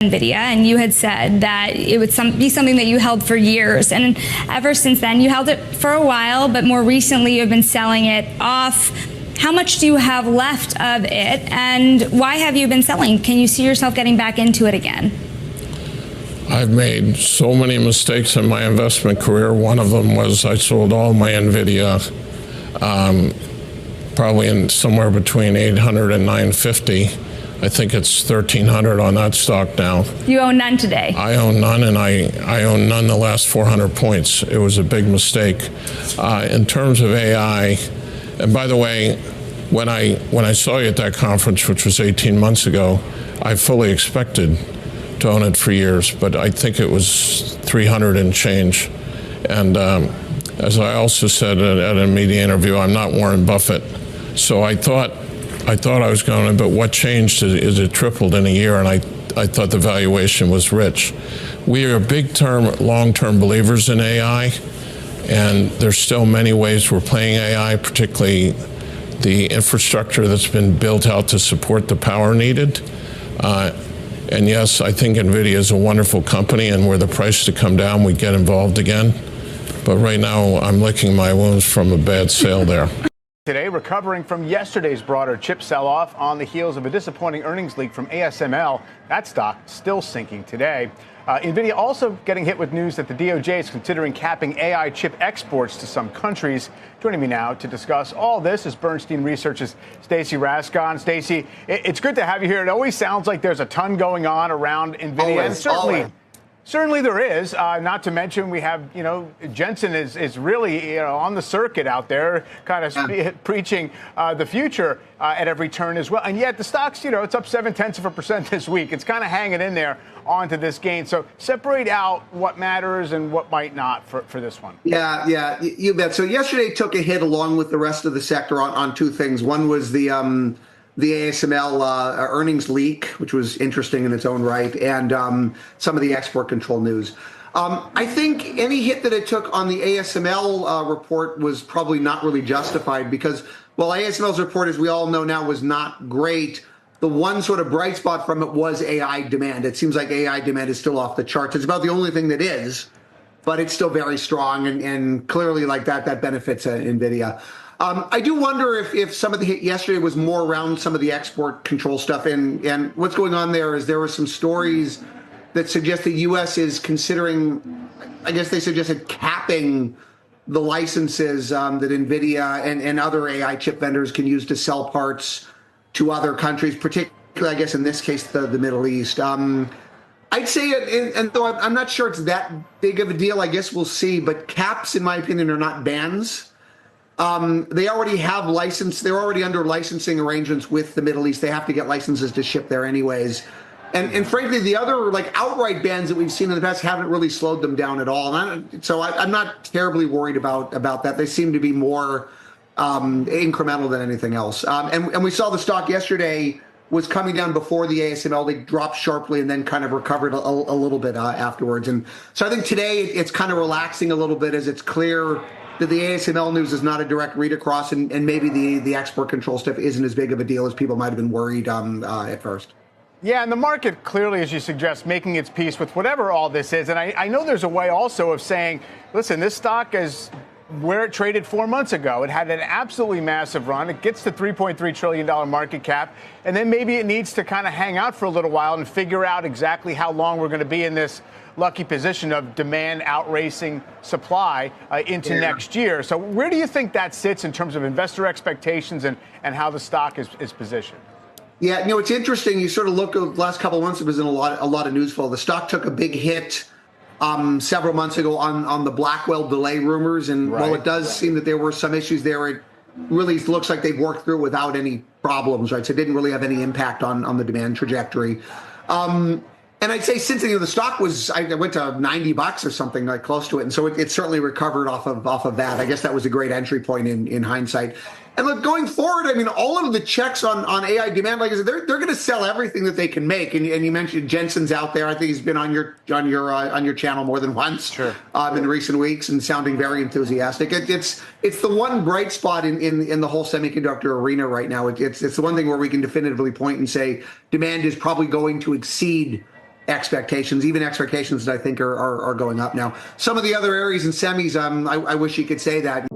NIVIDA, and you had said that it would be something that you held for years. And ever since then, you held it for a while, but more recently you've been selling it off. How much do you have left of it, and why have you been selling? Can you see yourself getting back into it again? I've made so many mistakes in my investment career. One of them was I sold all my NVIDIA, probably in somewhere between 800 and 950. I think it's 1,300 on that stock now. You own none today? I own none, and I own none the last 400 points. It was a big mistake. In terms of AI, and by the way, when I saw you at that conference, which was 18 months ago, I fully expected to own it for years, but I think it was 300 and change. And as I also said at a media interview, I'm not Warren Buffett. So I thought I was going to, but what changed is it tripled in a year, and I thought the valuation was rich. We are big long-term believers in AI, and there's still many ways we're playing AI, particularly the infrastructure that's been built out to support the power needed. And yes, I think NVIDIA is a wonderful company, and were the price to come down, we'd get involved again. But right now, I'm licking my wounds from a bad sale there. Today, recovering from yesterday's broader chip sell-off on the heels of a disappointing earnings leak from ASML. That stock still sinking today. NVIDIA also getting hit with news that the DOJ is considering capping AI chip exports to some countries. Joining me now to discuss all this is Bernstein Research's Stacey Rasgon. Stacey, it's good to have you here. It always sounds like there's a ton going on around NVIDIA. Always. Certainly there is. Not to mention we have, Jensen is really, on the circuit out there, kind of preaching the future at every turn as well. And yet the stock's, it's up 0.7% this week. It's kind of hanging in there onto this gain. So separate out what matters and what might not for this one. Yeah, you bet. So yesterday took a hit along with the rest of the sector on two things. One was the ASML earnings leak, which was interesting in its own right, and some of the export control news. I think any hit that it took on the ASML report was probably not really justified because, while ASML's report, as we all know now, was not great, the one sort of bright spot from it was AI demand. It seems like AI demand is still off the charts. It's about the only thing that is, but it's still very strong, and clearly like that benefits NVIDIA. I do wonder if some of the hit yesterday was more around some of the export control stuff. And what's going on there is there were some stories that suggest the U.S. is considering, I guess they suggested capping the licenses that NVIDIA and other AI chip vendors can use to sell parts to other countries, particularly, I guess, in this case, the Middle East. I'd say, and though I'm not sure it's that big of a deal, I guess we'll see. But caps, in my opinion, are not bans. They already have they're already under licensing arrangements with the Middle East. They have to get licenses to ship there anyways. And frankly, the other outright bans that we've seen in the past haven't really slowed them down at all. And so I'm not terribly worried about that. They seem to be more incremental than anything else. And we saw the stock yesterday was coming down before the ASML. They dropped sharply and then kind of recovered a little bit afterwards. And so I think today it's kind of relaxing a little bit as it's clear that the ASML news is not a direct read across, and maybe the export control stuff isn't as big of a deal as people might have been worried at first. Yeah, and the market clearly, as you suggest, making its peace with whatever all this is. And I know there's a way also of saying, listen, this stock is where it traded 4 months ago. It had an absolutely massive run. It gets to $3.3 trillion market cap. And then maybe it needs to kind of hang out for a little while and figure out exactly how long we're going to be in this lucky position of demand outracing supply into next year. So where do you think that sits in terms of investor expectations and how the stock is positioned? Yeah, it's interesting. You sort of look at the last couple of months, it was in a lot of news flow. The stock took a big hit several months ago on the Blackwell delay rumors. And while it does seem that there were some issues there, it really looks like they've worked through without any problems, right? So it didn't really have any impact on the demand trajectory. And I'd say since the stock I went to $90 or something like close to it, and so it certainly recovered off of that. I guess that was a great entry point in hindsight. And look, going forward, I mean, all of the checks on AI demand, like I said, they're going to sell everything that they can make. And you mentioned Jensen's out there. I think he's been on your channel more than once in recent weeks and sounding very enthusiastic. It's the one bright spot in the whole semiconductor arena right now. It's the one thing where we can definitively point and say demand is probably going to exceed expectations, even expectations that I think are going up now. Some of the other areas in semis, I wish you could say that.